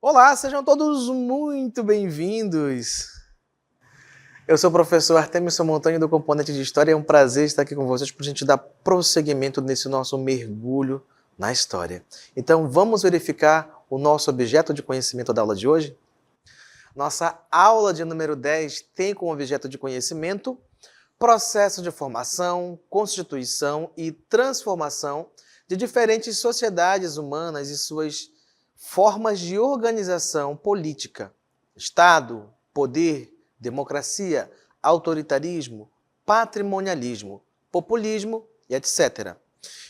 Olá, sejam todos muito bem-vindos. Eu sou o professor Artemison Montanho do Componente de História. É um prazer estar aqui com vocês para a gente dar prosseguimento nesse nosso mergulho na história. Então, vamos verificar o nosso objeto de conhecimento da aula de hoje? Nossa aula de número 10 tem como objeto de conhecimento processo de formação, constituição e transformação de diferentes sociedades humanas e suas formas de organização política, Estado, poder, democracia, autoritarismo, patrimonialismo, populismo e etc.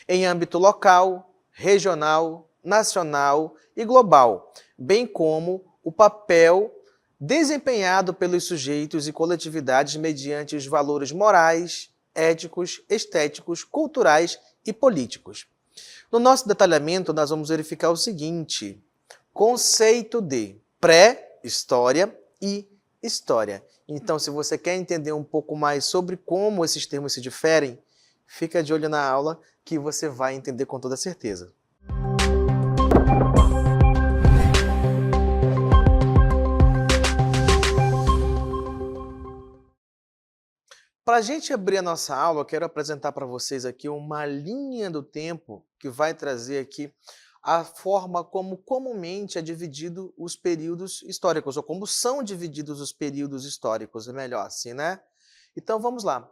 Em âmbito local, regional, nacional e global, bem como o papel desempenhado pelos sujeitos e coletividades mediante os valores morais, éticos, estéticos, culturais e políticos. No nosso detalhamento, nós vamos verificar o seguinte: conceito de pré-história e história. Então, se você quer entender um pouco mais sobre como esses termos se diferem, fica de olho na aula que você vai entender com toda certeza. Para a gente abrir a nossa aula, eu quero apresentar para vocês aqui uma linha do tempo que vai trazer aqui a forma como comumente é dividido os períodos históricos, ou como são divididos os períodos históricos, é melhor assim, né? Então vamos lá.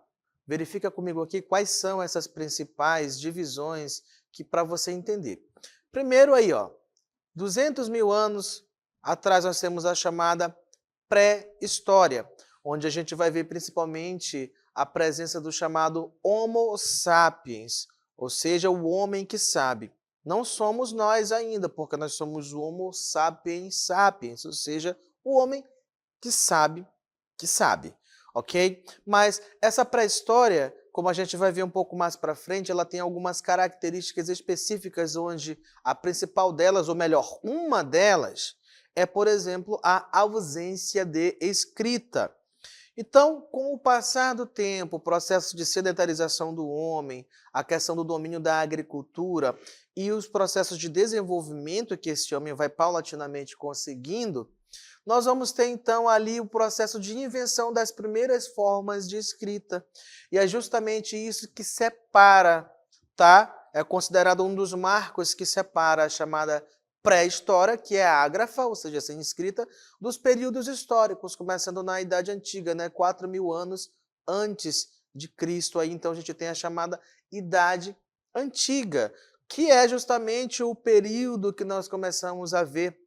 Verifica comigo aqui quais são essas principais divisões que para você entender. Primeiro aí, ó, 200 mil anos atrás nós temos a chamada pré-história, onde a gente vai ver principalmente a presença do chamado Homo sapiens, ou seja, o homem que sabe. Não somos nós ainda, porque nós somos o Homo sapiens sapiens, ou seja, o homem que sabe, ok? Mas essa pré-história, como a gente vai ver um pouco mais para frente, ela tem algumas características específicas, onde a principal delas, ou melhor, uma delas, é, por exemplo, a ausência de escrita. Então, com o passar do tempo, o processo de sedentarização do homem, a questão do domínio da agricultura e os processos de desenvolvimento que esse homem vai paulatinamente conseguindo, nós vamos ter então ali o processo de invenção das primeiras formas de escrita. E é justamente isso que separa, tá? É considerado um dos marcos que separa a chamada pré-história, que é a ágrafa, ou seja, sem escrita, dos períodos históricos, começando na Idade Antiga, né? 4.000 anos antes de Cristo. Aí, então, a gente tem a chamada Idade Antiga, que é justamente o período que nós começamos a ver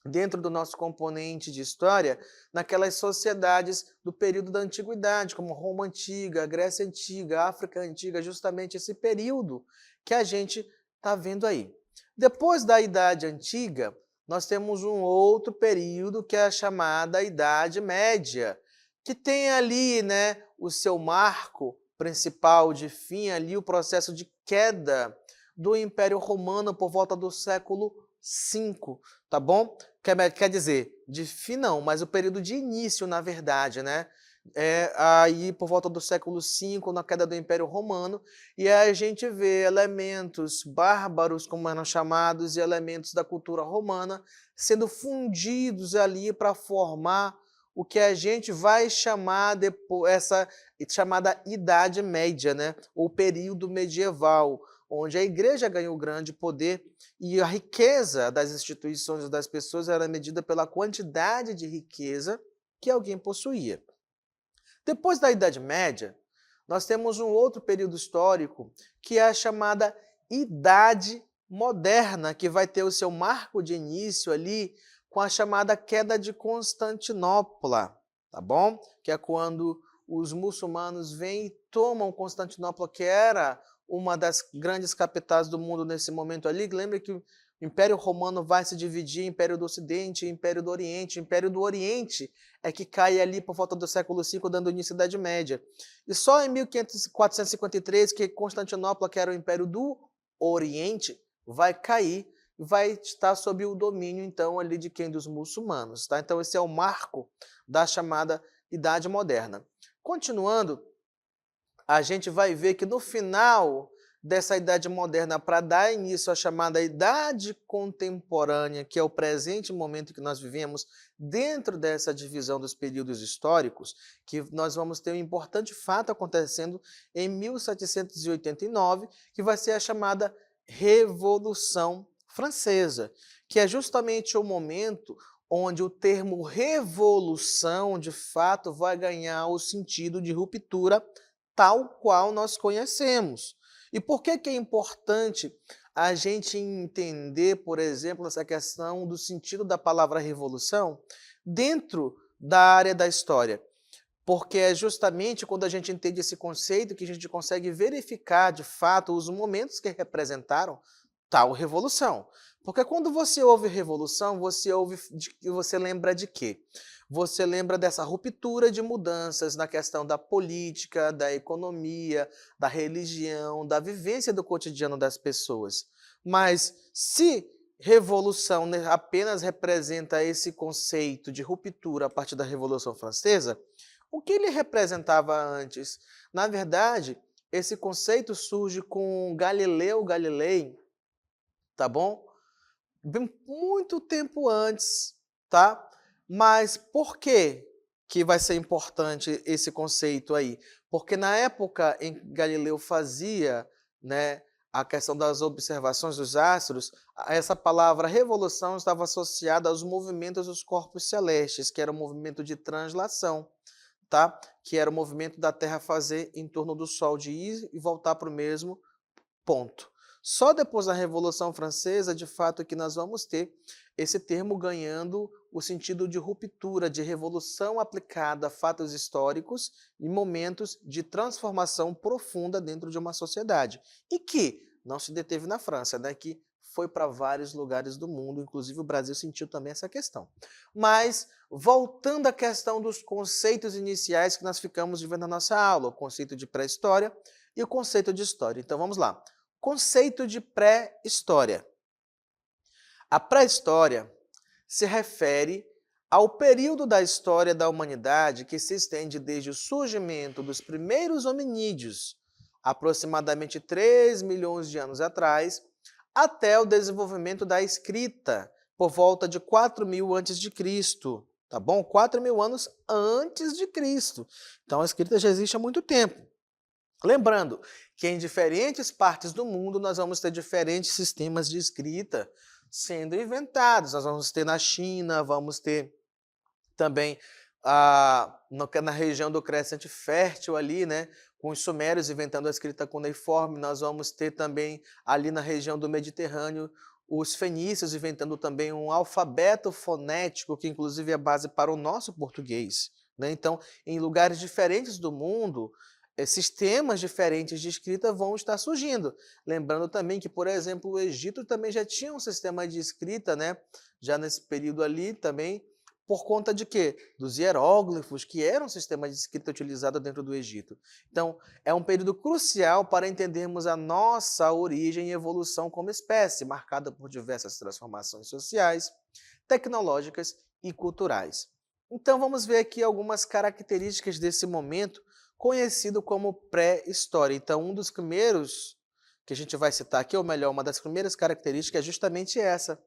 dentro do nosso componente de história, naquelas sociedades do período da Antiguidade, como Roma Antiga, Grécia Antiga, África Antiga, justamente esse período que a gente está vendo aí. Depois da Idade Antiga, nós temos um outro período que é a chamada Idade Média, que tem ali, né, o seu marco principal de fim, ali o processo de queda do Império Romano por volta do século V, tá bom? Quer dizer, de fim não, mas o período de início, na verdade, né? É aí por volta do século V, na queda do Império Romano, e aí a gente vê elementos bárbaros, como eram chamados, e elementos da cultura romana sendo fundidos ali para formar o que a gente vai chamar depois, essa chamada Idade Média, né? Ou período medieval, onde a igreja ganhou grande poder e a riqueza das instituições e das pessoas era medida pela quantidade de riqueza que alguém possuía. Depois da Idade Média, nós temos um outro período histórico, que é a chamada Idade Moderna, que vai ter o seu marco de início ali com a chamada queda de Constantinopla, tá bom? Que é quando os muçulmanos vêm e tomam Constantinopla, que era uma das grandes capitais do mundo nesse momento ali. Lembra que o Império Romano vai se dividir em Império do Ocidente e Império do Oriente. O Império do Oriente é que cai ali por volta do século V, dando início à Idade Média. E só em 1453 que Constantinopla, que era o Império do Oriente, vai cair e vai estar sob o domínio, então, ali de quem? Dos muçulmanos, tá? Então, esse é o marco da chamada Idade Moderna. Continuando, a gente vai ver que no final dessa idade moderna para dar início à chamada idade contemporânea, que é o presente momento que nós vivemos, dentro dessa divisão dos períodos históricos, que nós vamos ter um importante fato acontecendo em 1789, que vai ser a chamada Revolução Francesa, que é justamente o momento onde o termo revolução, de fato, vai ganhar o sentido de ruptura tal qual nós conhecemos. E por que que é importante a gente entender, por exemplo, essa questão do sentido da palavra revolução dentro da área da história? Porque é justamente quando a gente entende esse conceito que a gente consegue verificar, de fato, os momentos que representaram tal revolução. Porque quando você ouve revolução, você lembra de quê? Você lembra dessa ruptura de mudanças na questão da política, da economia, da religião, da vivência do cotidiano das pessoas. Mas se revolução, né, apenas representa esse conceito de ruptura a partir da Revolução Francesa, o que ele representava antes? Na verdade, esse conceito surge com Galileu Galilei, tá bom? Muito tempo antes, tá? Mas por que que vai ser importante esse conceito aí? Porque na época em que Galileu fazia, né, a questão das observações dos astros, essa palavra revolução estava associada aos movimentos dos corpos celestes, que era o movimento de translação, tá? Que era o movimento da Terra fazer em torno do Sol, de ir e voltar para o mesmo ponto. Só depois da Revolução Francesa, de fato, que nós vamos ter esse termo ganhando o sentido de ruptura, de revolução aplicada a fatos históricos e momentos de transformação profunda dentro de uma sociedade. E que não se deteve na França, né? Que foi para vários lugares do mundo, inclusive o Brasil sentiu também essa questão. Mas, voltando à questão dos conceitos iniciais que nós ficamos de ver na nossa aula, o conceito de pré-história e o conceito de história. Então vamos lá. Conceito de pré-história. A pré-história se refere ao período da história da humanidade que se estende desde o surgimento dos primeiros hominídeos, aproximadamente 3 milhões de anos atrás, até o desenvolvimento da escrita, por volta de 4.000 a.C., tá bom? 4.000 anos antes de Cristo. Então a escrita já existe há muito tempo. Lembrando que em diferentes partes do mundo nós vamos ter diferentes sistemas de escrita sendo inventados. Nós vamos ter na China, vamos ter também na região do Crescente Fértil ali, né, com os sumérios inventando a escrita cuneiforme. Nós vamos ter também ali na região do Mediterrâneo os fenícios inventando também um alfabeto fonético, que inclusive é base para o nosso português, né? Então, em lugares diferentes do mundo, sistemas diferentes de escrita vão estar surgindo. Lembrando também que, por exemplo, o Egito também já tinha um sistema de escrita, né? Já nesse período ali também, por conta de quê? Dos hieróglifos, que eram um sistema de escrita utilizado dentro do Egito. Então, é um período crucial para entendermos a nossa origem e evolução como espécie, marcada por diversas transformações sociais, tecnológicas e culturais. Então, vamos ver aqui algumas características desse momento conhecido como pré-história. Então, um dos primeiros que a gente vai citar aqui, ou melhor, uma das primeiras características é justamente essa.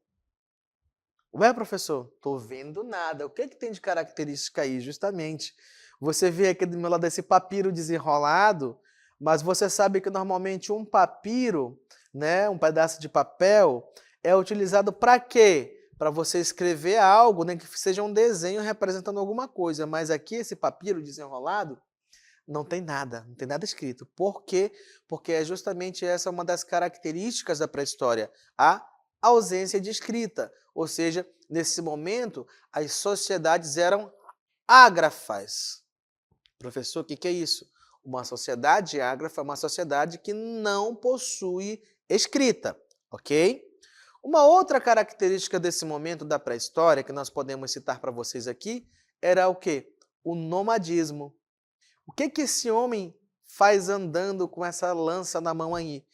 Ué, professor, tô vendo nada. O que que tem de característica aí? Justamente. Você vê aqui do meu lado esse papiro desenrolado, mas você sabe que normalmente um papiro, né, um pedaço de papel, é utilizado para quê? Para você escrever algo, nem que seja um desenho representando alguma coisa. Mas aqui esse papiro desenrolado não tem nada, não tem nada escrito. Por quê? Porque é justamente essa uma das características da pré-história, a ausência de escrita. Ou seja, nesse momento, as sociedades eram ágrafas. Professor, o que é isso? Uma sociedade ágrafa é uma sociedade que não possui escrita, ok? Uma outra característica desse momento da pré-história, que nós podemos citar para vocês aqui, era o quê? O nomadismo. O que que esse homem faz andando com essa lança na mão aí?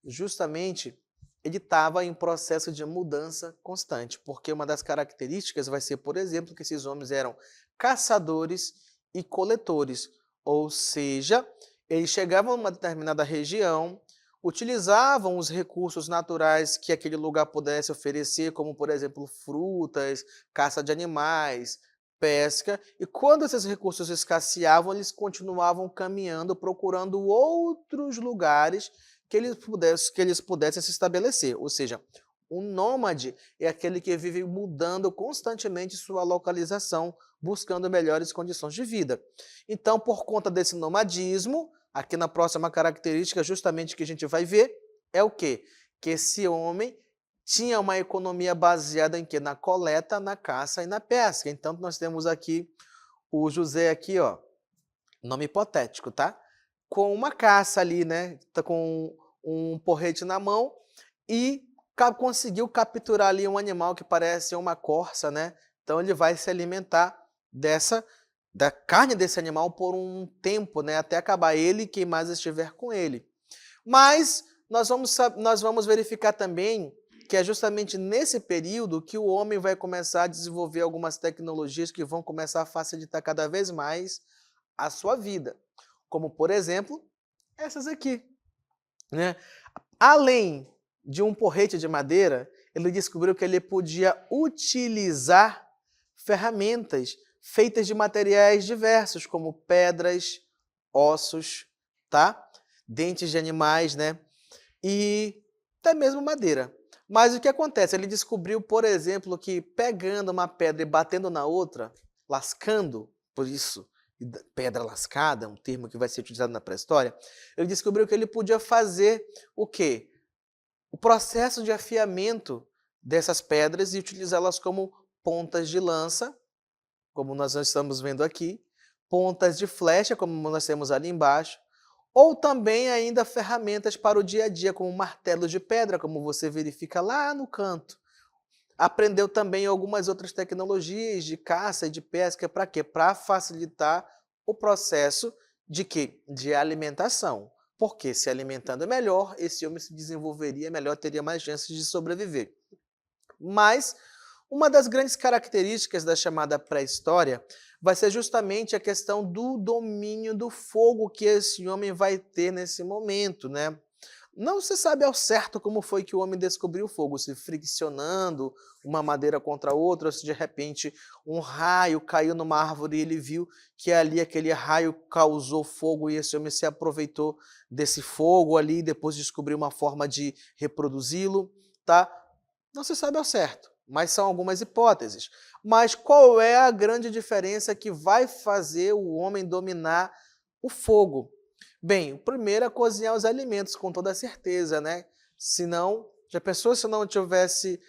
Justamente, ele estava em processo de mudança constante, porque uma das características vai ser, por exemplo, que esses homens eram caçadores e coletores, ou seja, eles chegavam a uma determinada região, utilizavam os recursos naturais que aquele lugar pudesse oferecer, como, por exemplo, frutas, caça de animais, pesca, e quando esses recursos escasseavam, eles continuavam caminhando, procurando outros lugares que eles pudessem se estabelecer. Ou seja, um nômade é aquele que vive mudando constantemente sua localização, buscando melhores condições de vida. Então, por conta desse nomadismo, aqui na próxima característica, justamente que a gente vai ver, é o quê? Que esse homem tinha uma economia baseada em quê? Na coleta, na caça e na pesca. Então, nós temos aqui o José aqui, ó, nome hipotético, tá? Com uma caça ali, né? Tá com um porrete na mão e conseguiu capturar ali um animal que parece uma corça, né? Então ele vai se alimentar dessa da carne desse animal por um tempo, né? Até acabar ele e quem mais estiver com ele. Mas nós vamos verificar também que é justamente nesse período que o homem vai começar a desenvolver algumas tecnologias que vão começar a facilitar cada vez mais a sua vida. Como, por exemplo, essas aqui, né? Além de um porrete de madeira, ele descobriu que ele podia utilizar ferramentas feitas de materiais diversos, como pedras, ossos, tá? Dentes de animais, né? E até mesmo madeira. Mas o que acontece? Ele descobriu, por exemplo, que pegando uma pedra e batendo na outra, lascando, por isso, pedra lascada, um termo que vai ser utilizado na pré-história, ele descobriu que ele podia fazer o quê? O processo de afiamento dessas pedras e utilizá-las como pontas de lança, como nós estamos vendo aqui, pontas de flecha, como nós temos ali embaixo, ou também ainda ferramentas para o dia a dia, como martelos de pedra, como você verifica lá no canto. Aprendeu também algumas outras tecnologias de caça e de pesca, para quê? Para facilitar o processo de quê? De alimentação. Porque se alimentando melhor, esse homem se desenvolveria melhor, teria mais chances de sobreviver. Mas uma das grandes características da chamada pré-história vai ser justamente a questão do domínio do fogo que esse homem vai ter nesse momento, né? Não se sabe ao certo como foi que o homem descobriu o fogo, se friccionando uma madeira contra a outra, ou se de repente um raio caiu numa árvore e ele viu que ali aquele raio causou fogo e esse homem se aproveitou desse fogo ali e depois descobriu uma forma de reproduzi-lo, tá? Não se sabe ao certo, mas são algumas hipóteses. Mas qual é a grande diferença que vai fazer o homem dominar o fogo? Bem, o primeiro é cozinhar os alimentos, com toda certeza, né? Senão, já pensou se não tivesse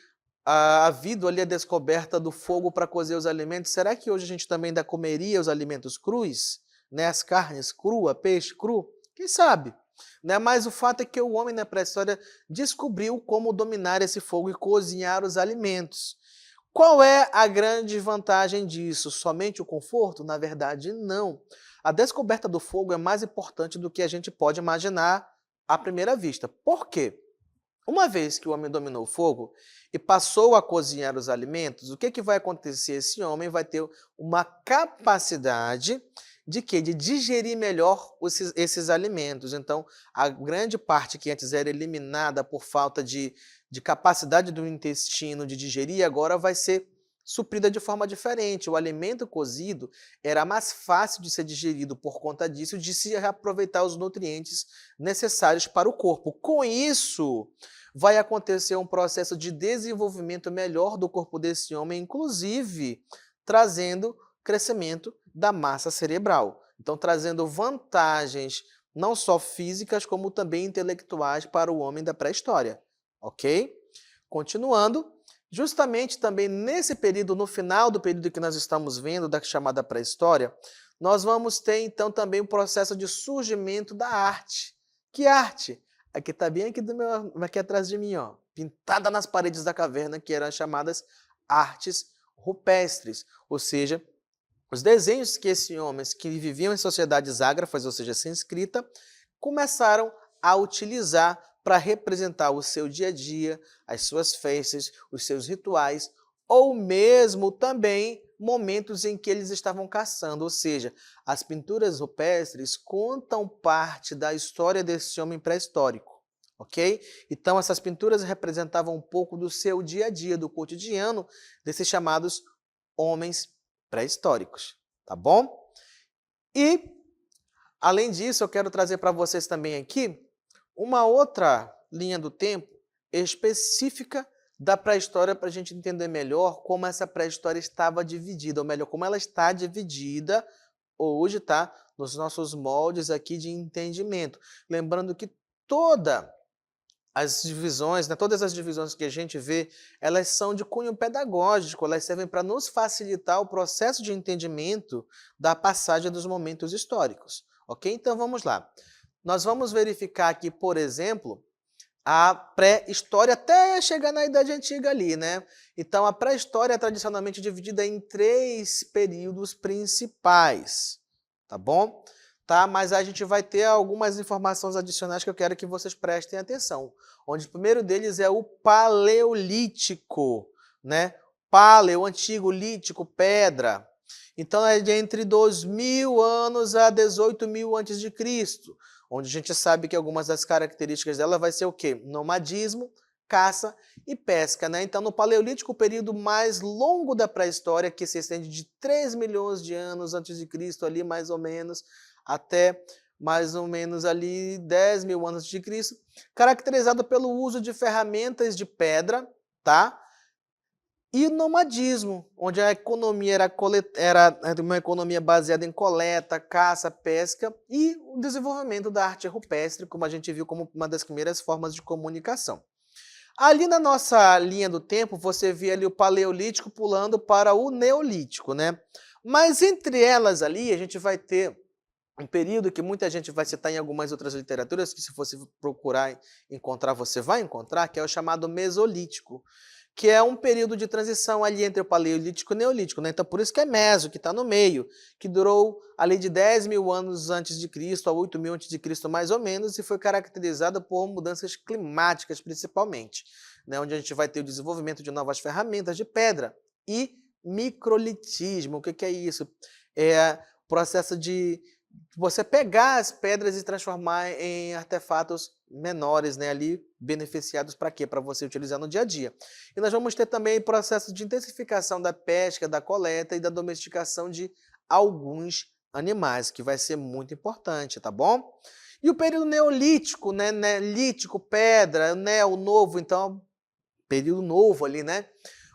havido ali a descoberta do fogo para cozer os alimentos? Será que hoje a gente também ainda comeria os alimentos crus? Né? As carnes cruas, peixe cru? Quem sabe? Né? Mas o fato é que o homem na pré-história descobriu como dominar esse fogo e cozinhar os alimentos. Qual é a grande vantagem disso? Somente o conforto? Na verdade, não. A descoberta do fogo é mais importante do que a gente pode imaginar à primeira vista. Por quê? Uma vez que o homem dominou o fogo e passou a cozinhar os alimentos, o que vai acontecer? Esse homem vai ter uma capacidade de quê? De digerir melhor esses alimentos. Então, a grande parte que antes era eliminada por falta de capacidade do intestino de digerir, agora vai ser suprida de forma diferente. O alimento cozido era mais fácil de ser digerido por conta disso, de se reaproveitar os nutrientes necessários para o corpo. Com isso, vai acontecer um processo de desenvolvimento melhor do corpo desse homem, inclusive trazendo crescimento da massa cerebral. Então, trazendo vantagens não só físicas, como também intelectuais para o homem da pré-história. Ok? Continuando, justamente também nesse período, no final do período que nós estamos vendo, da chamada pré-história, nós vamos ter então também o processo de surgimento da arte. Que arte? Aqui está bem aqui atrás de mim, ó, pintada nas paredes da caverna, que eram chamadas artes rupestres, ou seja, os desenhos que esses homens que viviam em sociedades ágrafas, ou seja, sem escrita, começaram a utilizar para representar o seu dia a dia, as suas festas, os seus rituais, ou mesmo também momentos em que eles estavam caçando, ou seja, as pinturas rupestres contam parte da história desse homem pré-histórico, ok? Então, essas pinturas representavam um pouco do seu dia a dia, do cotidiano desses chamados homens pré-históricos, tá bom? E, além disso, eu quero trazer para vocês também aqui uma outra linha do tempo específica da pré-história para a gente entender melhor como essa pré-história estava dividida, ou melhor, como ela está dividida hoje, tá? Nos nossos moldes aqui de entendimento. Lembrando que todas as divisões, né, todas as divisões que a gente vê, elas são de cunho pedagógico, elas servem para nos facilitar o processo de entendimento da passagem dos momentos históricos, ok? Então vamos lá. Nós vamos verificar aqui, por exemplo, a pré-história até chegar na Idade Antiga ali, né? Então a pré-história é tradicionalmente dividida em 3 períodos principais, tá bom? Tá? Mas a gente vai ter algumas informações adicionais que eu quero que vocês prestem atenção. Onde o primeiro deles é o Paleolítico, né? Paleo, antigo, lítico, pedra. Então é de entre 2.000 anos a 18.000 antes de Cristo, onde a gente sabe que algumas das características dela vai ser o quê? Nomadismo, caça e pesca, né? Então, no Paleolítico, o período mais longo da pré-história, que se estende de 3 milhões de anos antes de Cristo, ali mais ou menos, até mais ou menos ali 10.000 anos de Cristo, caracterizado pelo uso de ferramentas de pedra, tá? E o nomadismo, onde a economia era uma economia baseada em coleta, caça, pesca e o desenvolvimento da arte rupestre, como a gente viu como uma das primeiras formas de comunicação. Ali na nossa linha do tempo, você vê ali o Paleolítico pulando para o Neolítico, né? Mas entre elas ali, a gente vai ter um período que muita gente vai citar em algumas outras literaturas, que se você procurar encontrar, você vai encontrar, que é o chamado Mesolítico, que é um período de transição ali entre o Paleolítico e o Neolítico, né? Então, por isso que é Meso, que está no meio, que durou ali de 10.000 anos antes de Cristo a 8.000 antes de Cristo, mais ou menos, e foi caracterizada por mudanças climáticas, principalmente, né? Onde a gente vai ter o desenvolvimento de novas ferramentas de pedra e microlitismo. O que que é isso? É o processo de você pegar as pedras e transformar em artefatos menores, né, ali beneficiados para quê? Para você utilizar no dia a dia. E nós vamos ter também o processo de intensificação da pesca, da coleta e da domesticação de alguns animais, que vai ser muito importante, tá bom? E o período neolítico, né, lítico, pedra, né, o novo, então, período novo ali, né?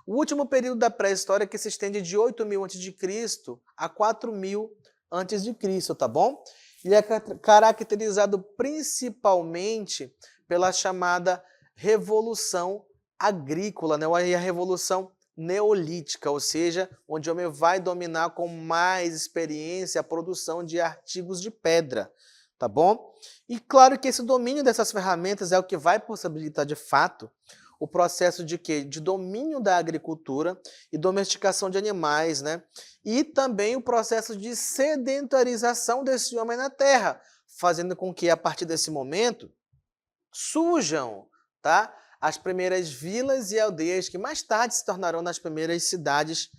O último período da pré-história que se estende de 8.000 a.C. a 4.000 antes de Cristo, tá bom? Ele é caracterizado principalmente pela chamada Revolução Agrícola, né? E a Revolução Neolítica, ou seja, onde o homem vai dominar com mais experiência a produção de artigos de pedra, tá bom? E claro que esse domínio dessas ferramentas é o que vai possibilitar, de fato, o processo de quê? De domínio da agricultura e domesticação de animais, né? E também o processo de sedentarização desse homem na terra, fazendo com que, a partir desse momento, surjam, tá, as primeiras vilas e aldeias que mais tarde se tornarão nas primeiras cidades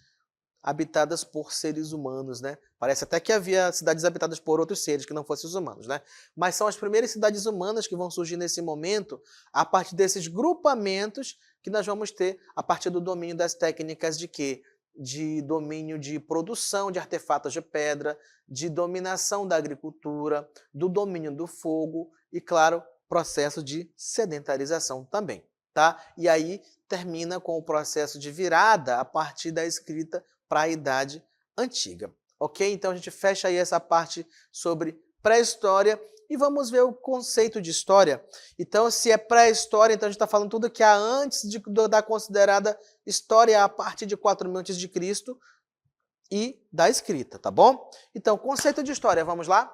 habitadas por seres humanos, né? Parece até que havia cidades habitadas por outros seres que não fossem os humanos, né? Mas são as primeiras cidades humanas que vão surgir nesse momento a partir desses grupamentos que nós vamos ter a partir do domínio das técnicas de quê? De domínio de produção de artefatos de pedra, de dominação da agricultura, do domínio do fogo e, claro, processo de sedentarização também, tá? E aí termina com o processo de virada a partir da escrita para a Idade Antiga. Ok? Então a gente fecha aí essa parte sobre pré-história e vamos ver o conceito de história. Então, se é pré-história, então a gente está falando tudo que há antes da considerada história a partir de 4.000 a.C. e da escrita, tá bom? Então, conceito de história, vamos lá?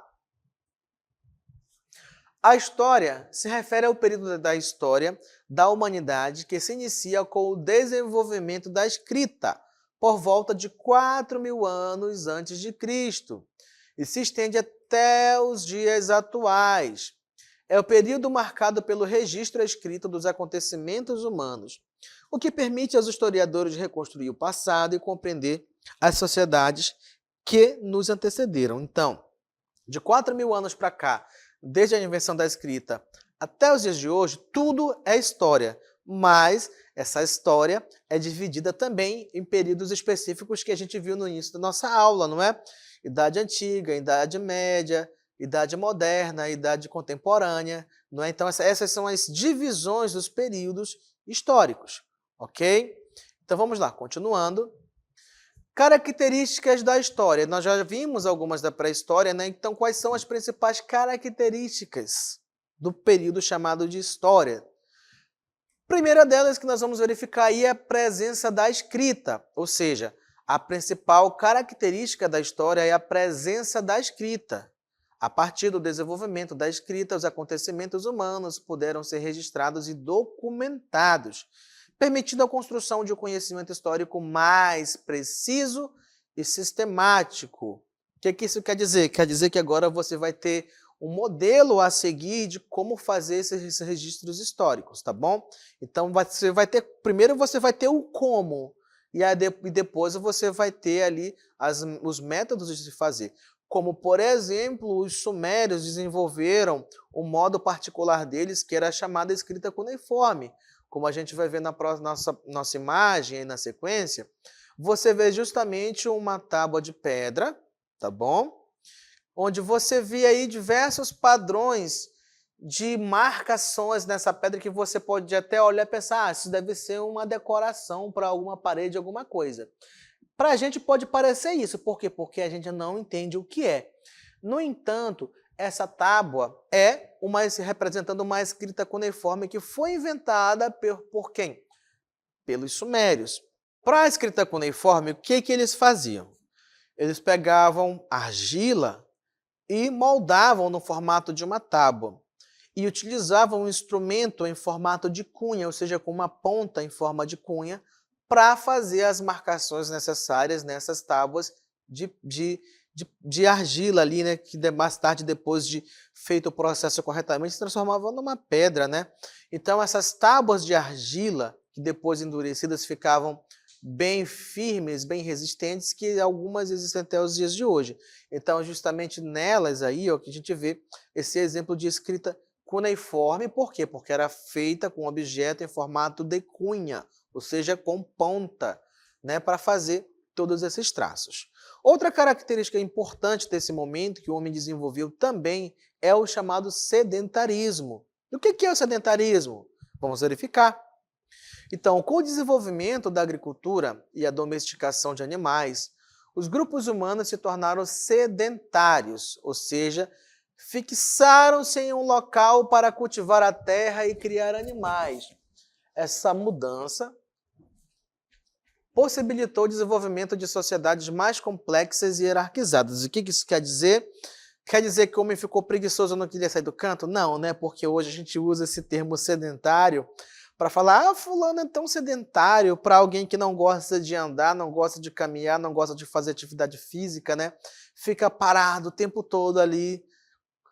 A história se refere ao período da história da humanidade que se inicia com o desenvolvimento da escrita, por volta de 4.000 anos antes de Cristo, e se estende até os dias atuais. É o período marcado pelo registro escrito dos acontecimentos humanos, o que permite aos historiadores reconstruir o passado e compreender as sociedades que nos antecederam. Então, de 4.000 anos para cá, desde a invenção da escrita Até os dias de hoje, tudo é história, mas essa história é dividida também em períodos específicos que a gente viu no início da nossa aula, não é? Idade Antiga, Idade Média, Idade Moderna, Idade Contemporânea, não é? Então essas são as divisões dos períodos históricos, ok? Então vamos lá, continuando. Características da história. Nós já vimos algumas da pré-história, né? Então quais são as principais características do período chamado de história? Primeira delas que nós vamos verificar aí é a presença da escrita, ou seja, a principal característica da história é a presença da escrita. A partir do desenvolvimento da escrita, os acontecimentos humanos puderam ser registrados e documentados, permitindo a construção de um conhecimento histórico mais preciso e sistemático. O que isso quer dizer? Quer dizer que agora você vai ter um modelo a seguir de como fazer esses registros históricos, tá bom? Então primeiro você vai ter o como, e depois você vai ter ali os métodos de se fazer. Como, por exemplo, os sumérios desenvolveram um modo particular deles, que era a chamada escrita cuneiforme. Como a gente vai ver na nossa imagem aí na sequência, você vê justamente uma tábua de pedra, tá bom? Onde você vê aí diversos padrões de marcações nessa pedra que você pode até olhar e pensar, isso deve ser uma decoração para alguma parede, alguma coisa. Para a gente pode parecer isso, por quê? Porque a gente não entende o que é. No entanto, essa tábua é representando uma escrita cuneiforme que foi inventada por quem? Pelos sumérios. Para a escrita cuneiforme, o que eles faziam? Eles pegavam argila e moldavam no formato de uma tábua. E utilizavam um instrumento em formato de cunha, ou seja, com uma ponta em forma de cunha, para fazer as marcações necessárias nessas tábuas de argila ali, né, que mais tarde, depois de feito o processo corretamente, se transformavam numa pedra, né? Então essas tábuas de argila, que depois endurecidas ficavam bem firmes, bem resistentes, que algumas existem até os dias de hoje. Então justamente nelas aí, ó, que a gente vê esse exemplo de escrita cuneiforme, por quê? Porque era feita com objeto em formato de cunha, ou seja, com ponta, né, para fazer todos esses traços. Outra característica importante desse momento que o homem desenvolveu também é o chamado sedentarismo. E o que é o sedentarismo? Vamos verificar. Então, com o desenvolvimento da agricultura e a domesticação de animais, os grupos humanos se tornaram sedentários, ou seja, fixaram-se em um local para cultivar a terra e criar animais. Essa mudança possibilitou o desenvolvimento de sociedades mais complexas e hierarquizadas. O que isso quer dizer? Quer dizer que o homem ficou preguiçoso e não queria sair do canto? Não, né? Porque hoje a gente usa esse termo sedentário para falar, fulano é tão sedentário, para alguém que não gosta de andar, não gosta de caminhar, não gosta de fazer atividade física, né? Fica parado o tempo todo ali,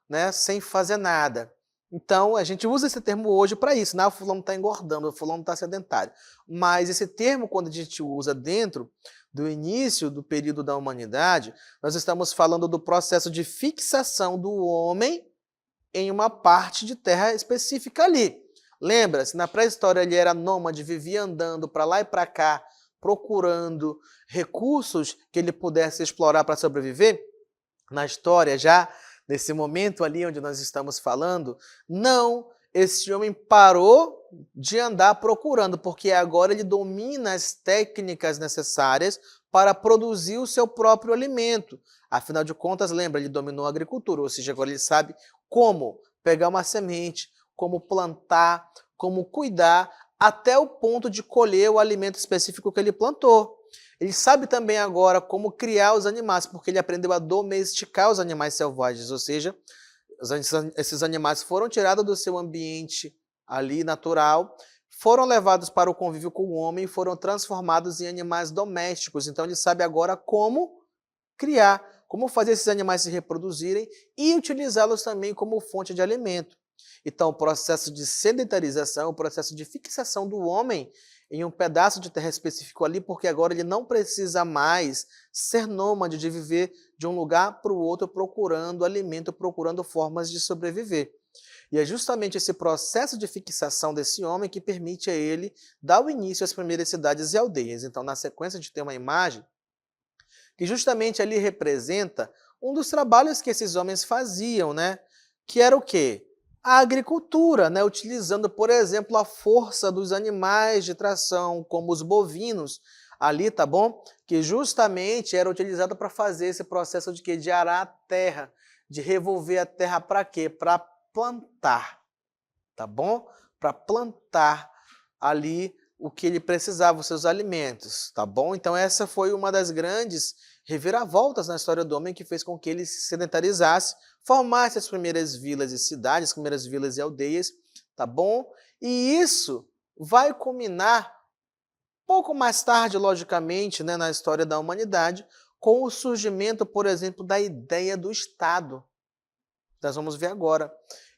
né? Sem fazer nada. Então, a gente usa esse termo hoje para isso, né? O fulano está engordando, o fulano está sedentário. Mas esse termo, quando a gente usa dentro do início do período da humanidade, nós estamos falando do processo de fixação do homem em uma parte de terra específica ali. Lembra-se, na pré-história ele era nômade, vivia andando para lá e para cá, procurando recursos que ele pudesse explorar para sobreviver? Na história, já nesse momento ali onde nós estamos falando, não, esse homem parou de andar procurando, porque agora ele domina as técnicas necessárias para produzir o seu próprio alimento. Afinal de contas, lembra, ele dominou a agricultura, ou seja, agora ele sabe como pegar uma semente, como plantar, como cuidar, até o ponto de colher o alimento específico que ele plantou. Ele sabe também agora como criar os animais, porque ele aprendeu a domesticar os animais selvagens, ou seja, esses animais foram tirados do seu ambiente ali natural, foram levados para o convívio com o homem e foram transformados em animais domésticos. Então ele sabe agora como criar, como fazer esses animais se reproduzirem e utilizá-los também como fonte de alimento. Então o processo de sedentarização, o processo de fixação do homem em um pedaço de terra específico ali, porque agora ele não precisa mais ser nômade, de viver de um lugar para o outro procurando alimento, procurando formas de sobreviver. E é justamente esse processo de fixação desse homem que permite a ele dar o início às primeiras cidades e aldeias. Então, na sequência, a gente tem uma imagem que justamente ali representa um dos trabalhos que esses homens faziam, né? Que era o quê? A agricultura, né? Utilizando, por exemplo, a força dos animais de tração, como os bovinos, ali, tá bom? Que justamente era utilizado para fazer esse processo de quê? De arar a terra, de revolver a terra para quê? Para plantar, tá bom? Para plantar ali o que ele precisava, os seus alimentos, tá bom? Então essa foi uma das grandes reviravoltas na história do homem que fez com que ele se sedentarizasse, formasse as primeiras vilas e cidades, as primeiras vilas e aldeias, tá bom? E isso vai culminar pouco mais tarde, logicamente, né, na história da humanidade, com o surgimento, por exemplo, da ideia do Estado. Nós vamos ver agora.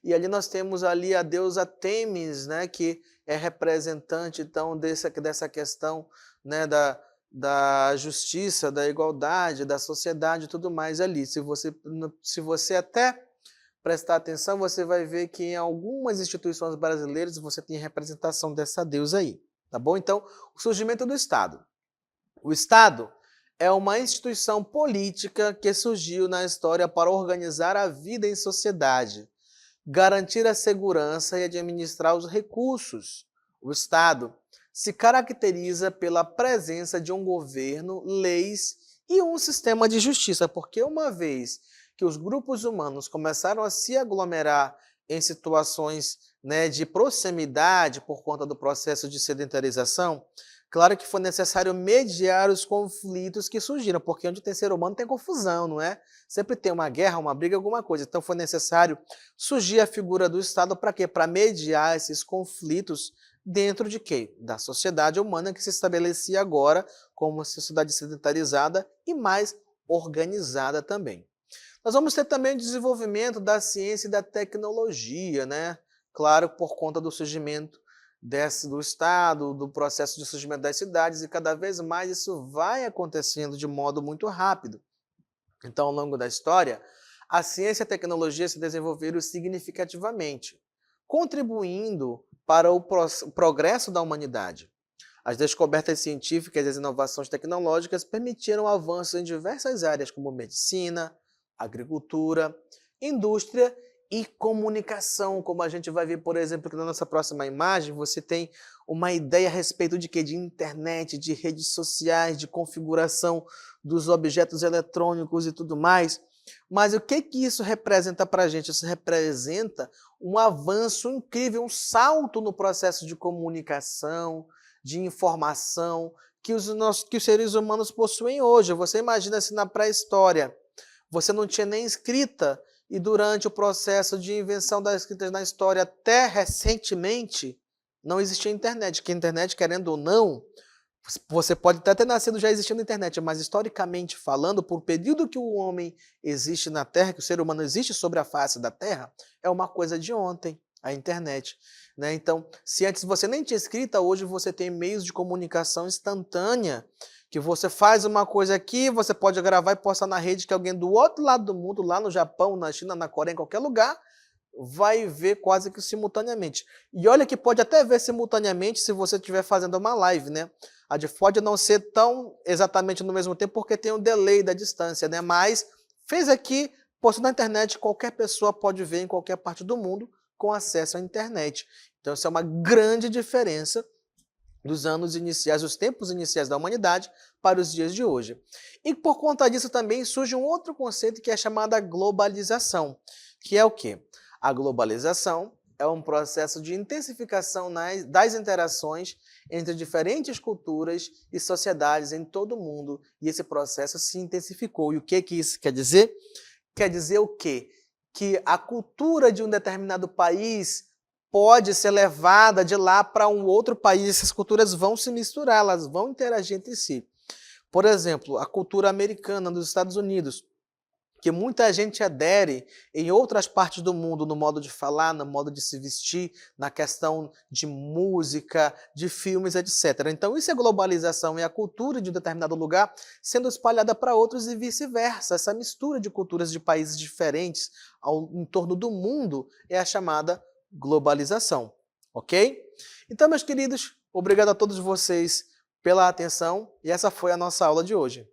E ali nós temos ali a deusa Têmis, né, que é representante então dessa questão, né, da justiça, da igualdade, da sociedade e tudo mais ali. Se você até prestar atenção, você vai ver que em algumas instituições brasileiras você tem representação dessa deusa aí, tá bom? Então, o surgimento do Estado. O Estado é uma instituição política que surgiu na história para organizar a vida em sociedade, garantir a segurança e administrar os recursos. O Estado se caracteriza pela presença de um governo, leis e um sistema de justiça, porque uma vez que os grupos humanos começaram a se aglomerar em situações, né, de proximidade por conta do processo de sedentarização, claro que foi necessário mediar os conflitos que surgiram, porque onde tem ser humano tem confusão, não é? Sempre tem uma guerra, uma briga, alguma coisa. Então foi necessário surgir a figura do Estado para quê? Para mediar esses conflitos dentro de quê? Da sociedade humana que se estabelecia agora como uma sociedade sedentarizada e mais organizada também. Nós vamos ter também o desenvolvimento da ciência e da tecnologia, né? Claro, por conta do surgimento do Estado, do processo de surgimento das cidades, e cada vez mais isso vai acontecendo de modo muito rápido. Então, ao longo da história, a ciência e a tecnologia se desenvolveram significativamente, contribuindo para o progresso da humanidade. As descobertas científicas e as inovações tecnológicas permitiram avanços em diversas áreas, como medicina, agricultura, indústria e comunicação, como a gente vai ver, por exemplo, aqui na nossa próxima imagem, você tem uma ideia a respeito de quê? De internet, de redes sociais, de configuração dos objetos eletrônicos e tudo mais. Mas o que isso representa para a gente? Isso representa um avanço incrível, um salto no processo de comunicação, de informação que os seres humanos possuem hoje. Você imagina se na pré-história você não tinha nem escrita, e durante o processo de invenção das escritas na história, até recentemente, não existia internet. Que a internet, querendo ou não, você pode até ter nascido já existindo internet, mas historicamente falando, por período que o homem existe na Terra, que o ser humano existe sobre a face da Terra, é uma coisa de ontem, a internet, né? Então, se antes você nem tinha escrita, hoje você tem meios de comunicação instantânea, que você faz uma coisa aqui, você pode gravar e postar na rede, que alguém do outro lado do mundo, lá no Japão, na China, na Coreia, em qualquer lugar, vai ver quase que simultaneamente. E olha que pode até ver simultaneamente se você estiver fazendo uma live, né? A de pode não ser tão exatamente no mesmo tempo, porque tem um delay da distância, né? Mas fez aqui, postou na internet, qualquer pessoa pode ver em qualquer parte do mundo com acesso à internet. Então, isso é uma grande diferença dos anos iniciais, dos tempos iniciais da humanidade para os dias de hoje. E por conta disso também surge um outro conceito que é chamada globalização, que é o quê? A globalização é um processo de intensificação das interações entre diferentes culturas e sociedades em todo o mundo, e esse processo se intensificou. E o que isso quer dizer? Quer dizer o quê? Que a cultura de um determinado país pode ser levada de lá para um outro país, essas culturas vão se misturar, elas vão interagir entre si. Por exemplo, a cultura americana dos Estados Unidos que muita gente adere em outras partes do mundo, no modo de falar, no modo de se vestir, na questão de música, de filmes, etc. Então isso é globalização, é a cultura de um determinado lugar sendo espalhada para outros e vice-versa. Essa mistura de culturas de países diferentes em torno do mundo é a chamada globalização, ok? Então, meus queridos, obrigado a todos vocês pela atenção e essa foi a nossa aula de hoje.